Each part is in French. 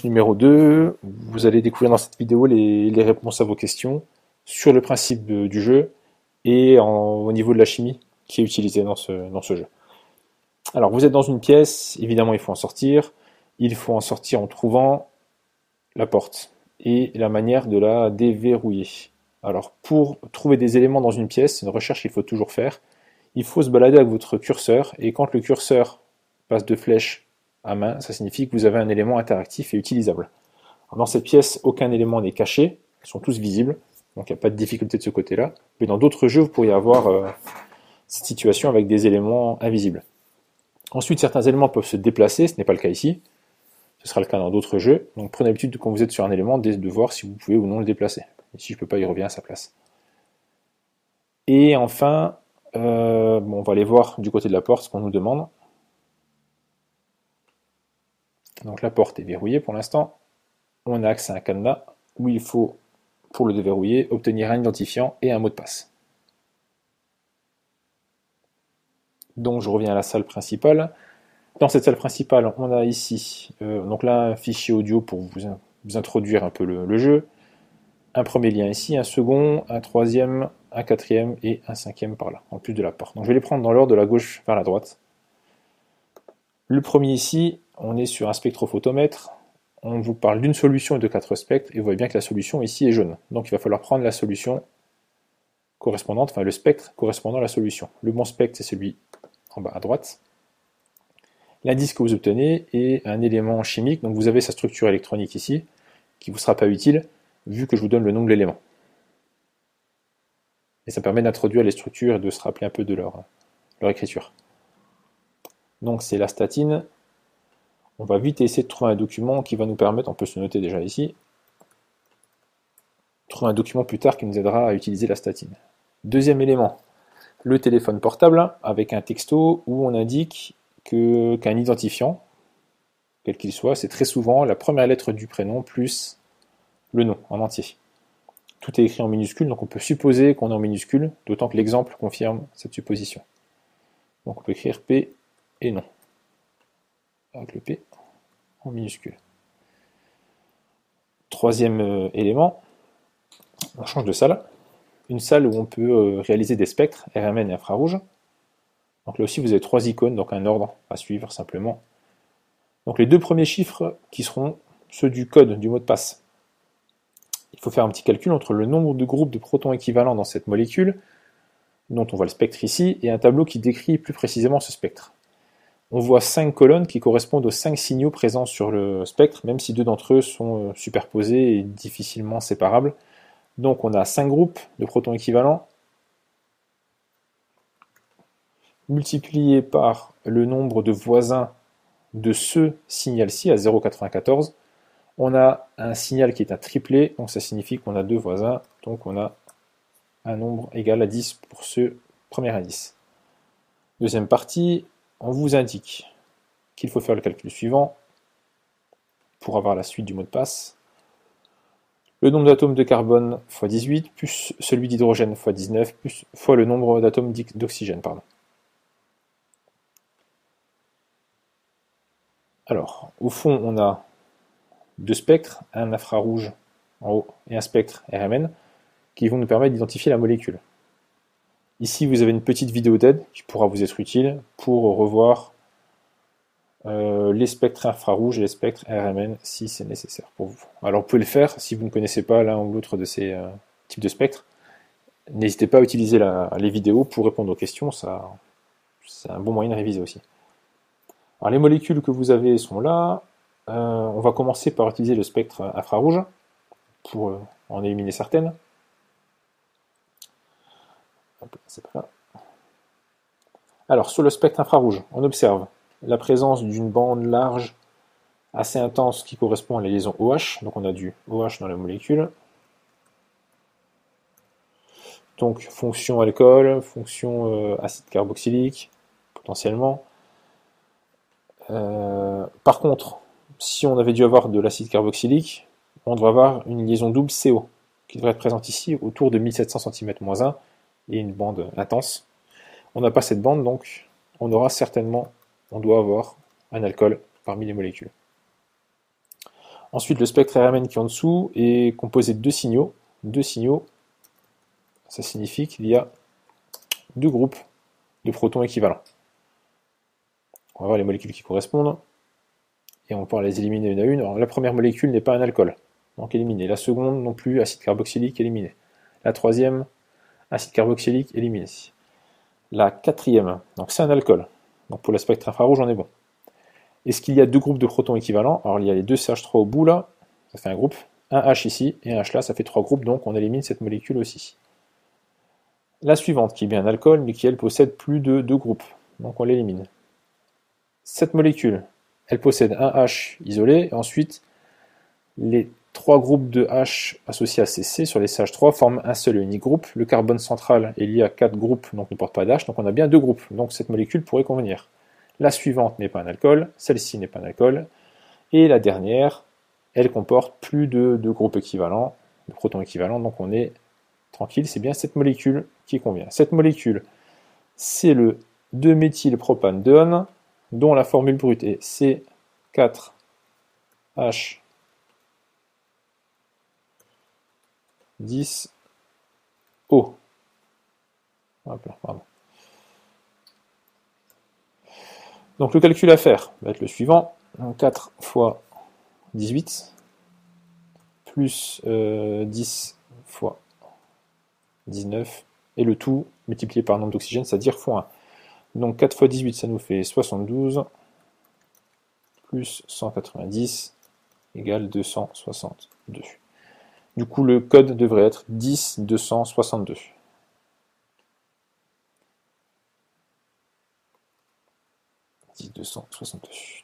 Numéro 2, vous allez découvrir dans cette vidéo les réponses à vos questions sur le principe du jeu et au niveau de la chimie qui est utilisée dans ce jeu. Alors vous êtes dans une pièce, évidemment il faut en sortir. Il faut en sortir en trouvant la porte et la manière de la déverrouiller. Alors pour trouver des éléments dans une pièce, c'est une recherche qu'il faut toujours faire. Il faut se balader avec votre curseur et quand le curseur passe de flèche à main, ça signifie que vous avez un élément interactif et utilisable. Alors dans cette pièce, aucun élément n'est caché, ils sont tous visibles, donc il n'y a pas de difficulté de ce côté-là. Mais dans d'autres jeux, vous pourriez avoir cette situation avec des éléments invisibles. Ensuite, certains éléments peuvent se déplacer, ce n'est pas le cas ici. Ce sera le cas dans d'autres jeux. Donc prenez l'habitude quand vous êtes sur un élément de voir si vous pouvez ou non le déplacer. Ici, je ne peux pas, il revient à sa place. Et enfin, on va aller voir du côté de la porte ce qu'on nous demande. Donc la porte est verrouillée pour l'instant. On a accès à un cadenas où il faut, pour le déverrouiller, obtenir un identifiant et un mot de passe. Donc je reviens à la salle principale. Dans cette salle principale, on a ici donc là un fichier audio pour vous introduire un peu le jeu. Un premier lien ici, un second, un troisième, un quatrième et un cinquième par là, en plus de la porte. Donc je vais les prendre dans l'ordre de la gauche vers la droite. Le premier ici, on est sur un spectrophotomètre. On vous parle d'une solution et de 4 spectres, et vous voyez bien que la solution ici est jaune. Donc il va falloir prendre la solution correspondante, enfin le spectre correspondant à la solution. Le bon spectre, c'est celui en bas à droite. L'indice que vous obtenez est un élément chimique, donc vous avez sa structure électronique ici, qui ne vous sera pas utile, vu que je vous donne le nom de l'élément. Et ça permet d'introduire les structures et de se rappeler un peu de leur écriture. Donc c'est la statine. On va vite essayer de trouver un document qui va nous permettre, on peut se noter déjà ici, trouver un document plus tard qui nous aidera à utiliser la statine. Deuxième élément, le téléphone portable avec un texto où on indique qu'un identifiant, quel qu'il soit, c'est très souvent la première lettre du prénom plus le nom en entier. Tout est écrit en minuscule, donc on peut supposer qu'on est en minuscule, d'autant que l'exemple confirme cette supposition. Donc on peut écrire P et nom, avec le P en minuscule. Troisième élément, on change de salle. Une salle où on peut réaliser des spectres, RMN et infrarouge. Donc là aussi vous avez 3 icônes, donc un ordre à suivre simplement. Donc les 2 premiers chiffres qui seront ceux du code, du mot de passe. Il faut faire un petit calcul entre le nombre de groupes de protons équivalents dans cette molécule, dont on voit le spectre ici, et un tableau qui décrit plus précisément ce spectre. On voit 5 colonnes qui correspondent aux 5 signaux présents sur le spectre, même si 2 d'entre eux sont superposés et difficilement séparables. Donc on a 5 groupes de protons équivalents, multiplié par le nombre de voisins de ce signal-ci à 0,94. On a un signal qui est un triplet, donc ça signifie qu'on a 2 voisins, donc on a un nombre égal à 10 pour ce premier indice. Deuxième partie, on vous indique qu'il faut faire le calcul suivant pour avoir la suite du mot de passe. Le nombre d'atomes de carbone fois 18, plus celui d'hydrogène fois 19, plus fois le nombre d'atomes d'oxygène. Alors, au fond, on a 2 spectres, un infrarouge en haut et un spectre RMN, qui vont nous permettre d'identifier la molécule. Ici, vous avez une petite vidéo d'aide qui pourra vous être utile pour revoir les spectres infrarouges et les spectres RMN si c'est nécessaire pour vous. Alors vous pouvez le faire si vous ne connaissez pas l'un ou l'autre de ces types de spectres. N'hésitez pas à utiliser les vidéos pour répondre aux questions, c'est un bon moyen de réviser aussi. Alors les molécules que vous avez sont là. On va commencer par utiliser le spectre infrarouge pour en éliminer certaines. C'est pas là. Alors sur le spectre infrarouge, on observe la présence d'une bande large assez intense qui correspond à la liaison OH, donc on a du OH dans la molécule. Donc fonction alcool, fonction acide carboxylique, potentiellement. Par contre, si on avait dû avoir de l'acide carboxylique, on devrait avoir une liaison double CO, qui devrait être présente ici autour de 1700 cm-1, et une bande intense. On n'a pas cette bande, donc on doit avoir un alcool parmi les molécules. Ensuite, le spectre RMN qui est en dessous est composé de deux signaux. Deux signaux, ça signifie qu'il y a deux groupes de protons équivalents. On va voir les molécules qui correspondent, et on va pouvoir les éliminer une à une. Alors, la première molécule n'est pas un alcool, donc éliminée. La seconde non plus, acide carboxylique, éliminé. La troisième, acide carboxylique, éliminé. La quatrième, donc c'est un alcool. Donc pour le spectre infrarouge, on est bon. Est-ce qu'il y a deux groupes de protons équivalents? Alors il y a les deux CH3 au bout là, ça fait un groupe. Un H ici et un H là, ça fait trois groupes, donc on élimine cette molécule aussi. La suivante, qui est bien un alcool, mais qui elle possède plus de deux groupes, donc on l'élimine. Cette molécule, elle possède un H isolé, et ensuite les trois groupes de H associés à ces C sur les CH3 forment un seul et unique groupe. Le carbone central est lié à 4 groupes, donc ne porte pas d'H, donc on a bien deux groupes, donc cette molécule pourrait convenir. La suivante n'est pas un alcool, celle-ci n'est pas un alcool, et la dernière, elle comporte plus de deux groupes équivalents, de protons équivalents, donc on est tranquille, c'est bien cette molécule qui convient. Cette molécule, c'est le 2-méthylpropanedone, dont la formule brute est C4H 10O. Pardon. Donc le calcul à faire va être le suivant. 4 fois 18 plus 10 fois 19 et le tout multiplié par le nombre d'oxygène, c'est-à-dire x1. Donc 4 fois 18, ça nous fait 72 plus 190 égale 262. Du coup, le code devrait être 10262.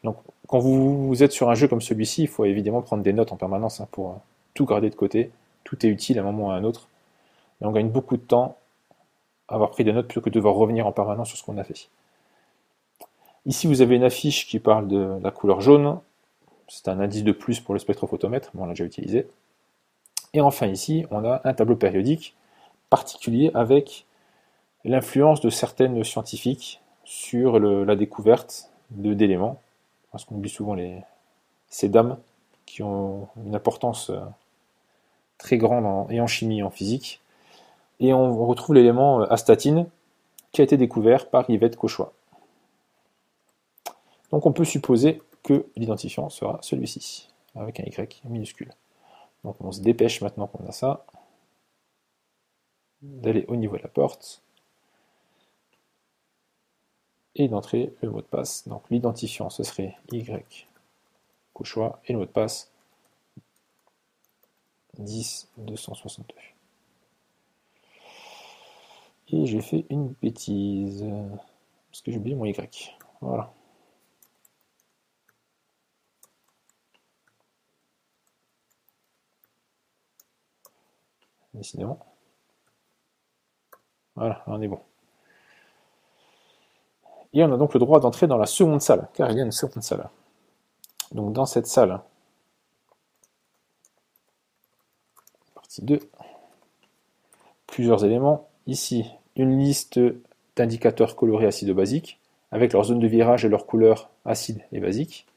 Donc, quand vous êtes sur un jeu comme celui-ci, il faut évidemment prendre des notes en permanence pour tout garder de côté. Tout est utile à un moment ou à un autre. Et on gagne beaucoup de temps à avoir pris des notes plutôt que de devoir revenir en permanence sur ce qu'on a fait. Ici, vous avez une affiche qui parle de la couleur jaune. C'est un indice de plus pour le spectrophotomètre, mais on l'a déjà utilisé. Et enfin ici, on a un tableau périodique particulier avec l'influence de certaines scientifiques sur la découverte d'éléments, parce qu'on oublie souvent ces dames qui ont une importance très grande en chimie et en physique. Et on retrouve l'élément astatine qui a été découvert par Yvette Cauchois. Donc on peut supposer que l'identifiant sera celui-ci, avec un Y minuscule. Donc on se dépêche maintenant qu'on a ça, d'aller au niveau de la porte, et d'entrer le mot de passe. Donc l'identifiant, ce serait Y Cauchois, et le mot de passe 10262. Et j'ai fait une bêtise, parce que j'ai oublié mon Y. Voilà. Décidément. Voilà, on est bon. Et on a donc le droit d'entrer dans la seconde salle, car il y a une seconde salle. Donc dans cette salle, partie 2, plusieurs éléments. Ici, une liste d'indicateurs colorés acido-basiques, avec leur zone de virage et leur couleur acide et basique.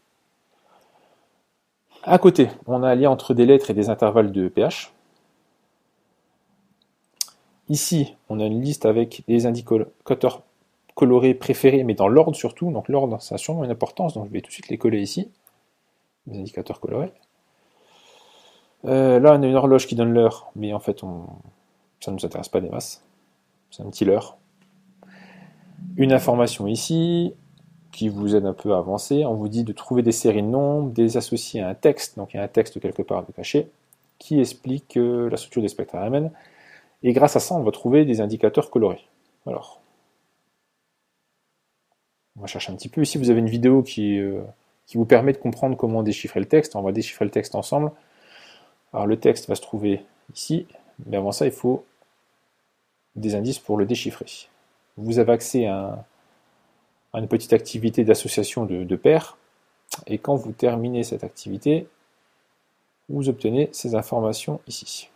À côté, on a un lien entre des lettres et des intervalles de pH. Ici, on a une liste avec des indicateurs colorés préférés, mais dans l'ordre surtout. Donc l'ordre, ça a sûrement une importance, donc je vais tout de suite les coller ici. Les indicateurs colorés. Là, on a une horloge qui donne l'heure, mais en fait, ça ne nous intéresse pas des masses. C'est un petit leurre. Une information ici, qui vous aide un peu à avancer. On vous dit de trouver des séries de nombres, des associés à un texte, donc il y a un texte quelque part de caché, qui explique la structure des spectres RMN. Et grâce à ça, on va trouver des indicateurs colorés. Alors, on va chercher un petit peu. Ici, vous avez une vidéo qui vous permet de comprendre comment déchiffrer le texte. On va déchiffrer le texte ensemble. Alors, le texte va se trouver ici, mais avant ça, il faut des indices pour le déchiffrer. Vous avez accès à une petite activité d'association de paires, et quand vous terminez cette activité, vous obtenez ces informations ici.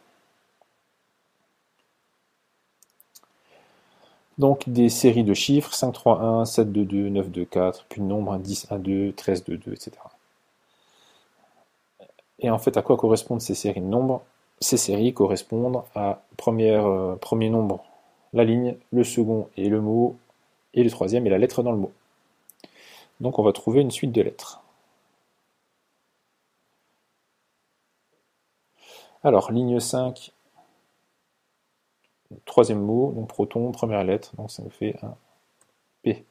Donc des séries de chiffres, 5, 3, 1, 7, 2, 2, 9, 2, 4, puis de nombres 10, 1, 2, 13, 2, 2, etc. Et en fait, à quoi correspondent ces séries de nombres? Ces séries correspondent à premier nombre, la ligne, le second et le mot, et le troisième est la lettre dans le mot. Donc on va trouver une suite de lettres. Alors, ligne 5, troisième mot, donc proton, première lettre, donc ça nous fait un P.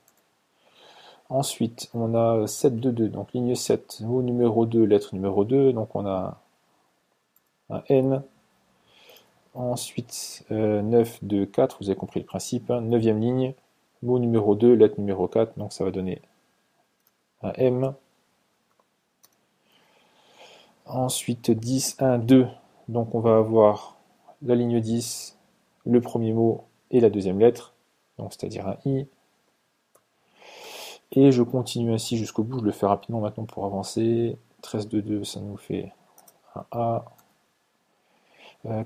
Ensuite, on a 7, 2, 2, donc ligne 7, mot numéro 2, lettre numéro 2, donc on a un N. Ensuite, 9, 2, 4, vous avez compris le principe, hein, 9e ligne, mot numéro 2, lettre numéro 4, donc ça va donner un M. Ensuite, 10, 1, 2, donc on va avoir la ligne 10, le premier mot et la deuxième lettre, donc c'est-à-dire un I. Et je continue ainsi jusqu'au bout, je le fais rapidement maintenant pour avancer. 13, 2, 2, ça nous fait un A.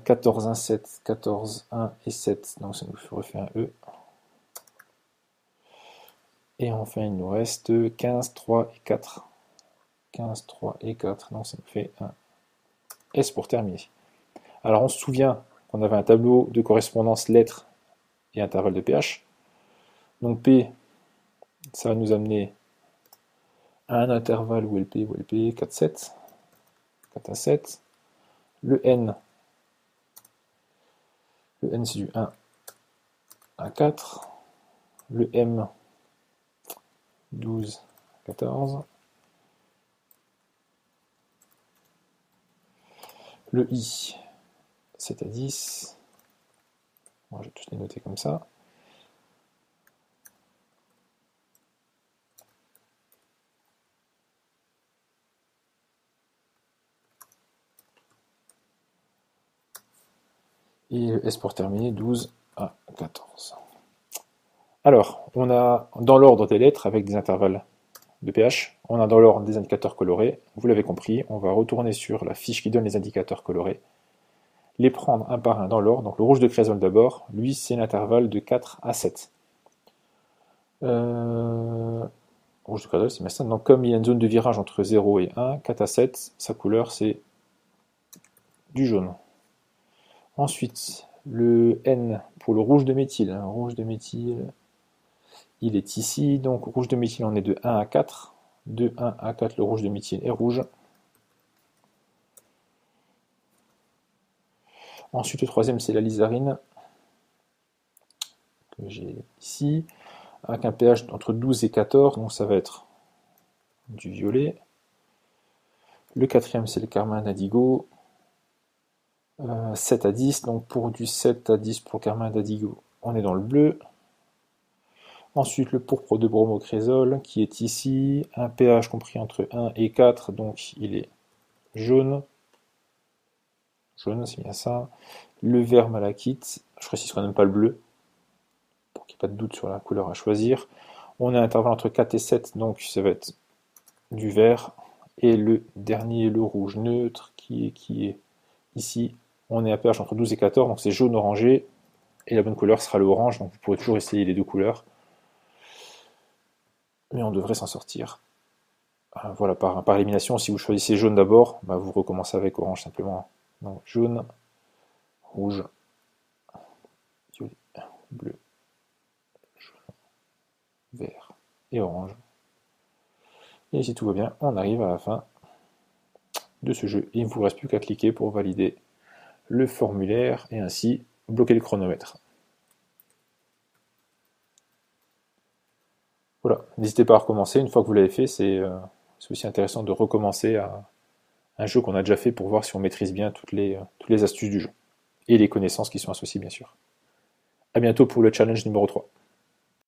14, 1, 7, 14, 1 et 7, donc ça nous refait un E. Et enfin, il nous reste 15, 3 et 4. 15, 3 et 4, donc ça nous fait un S pour terminer. Alors on se souvient qu'on avait un tableau de correspondance lettres et intervalle de pH. Donc P, ça va nous amener à un intervalle ULP, 4, 7, 4 à 7. Le N c'est du 1 à 4. Le M, 12, 14. Le I, 7 à 10. Moi, je vais tous les noter comme ça. Et le S pour terminer, 12 à 14. Alors, on a dans l'ordre des lettres avec des intervalles de pH, on a dans l'ordre des indicateurs colorés. Vous l'avez compris, on va retourner sur la fiche qui donne les indicateurs colorés, les prendre un par un dans l'ordre. Donc le rouge de crésolne d'abord, lui c'est l'intervalle de 4 à 7. Rouge de crésolne, c'est ma donc comme il y a une zone de virage entre 0 et 1, 4 à 7, sa couleur c'est du jaune. Ensuite, le N pour le rouge de méthyle. Rouge de méthyle, il est ici. Donc rouge de méthyle, on est de 1 à 4. De 1 à 4, le rouge de méthyle est rouge. Ensuite, le troisième, c'est la lysarine, que j'ai ici, avec un pH entre 12 et 14, donc ça va être du violet. Le quatrième, c'est le carmin d'indigo, 7 à 10, donc pour du 7 à 10 pour carmin d'indigo, on est dans le bleu. Ensuite, le pourpre de bromocrésol, qui est ici, un pH compris entre 1 et 4, donc il est jaune. Jaune, c'est bien ça. Le vert malachite, je précise qu'on n'aime pas le bleu, pour qu'il n'y ait pas de doute sur la couleur à choisir. On a un intervalle entre 4 et 7, donc ça va être du vert. Et le dernier, le rouge neutre, qui est ici. On est à pH entre 12 et 14, donc c'est jaune orangé. Et la bonne couleur sera le orange, donc vous pourrez toujours essayer les deux couleurs. Mais on devrait s'en sortir. Voilà, par élimination, si vous choisissez jaune d'abord, bah vous recommencez avec orange simplement. Donc jaune, rouge, violet, bleu, jaune, vert et orange. Et si tout va bien, on arrive à la fin de ce jeu. Il ne vous reste plus qu'à cliquer pour valider le formulaire et ainsi bloquer le chronomètre. Voilà, n'hésitez pas à recommencer. Une fois que vous l'avez fait, c'est aussi intéressant de recommencer à un jeu qu'on a déjà fait pour voir si on maîtrise bien toutes les astuces du jeu. Et les connaissances qui sont associées, bien sûr. A bientôt pour le challenge numéro 3.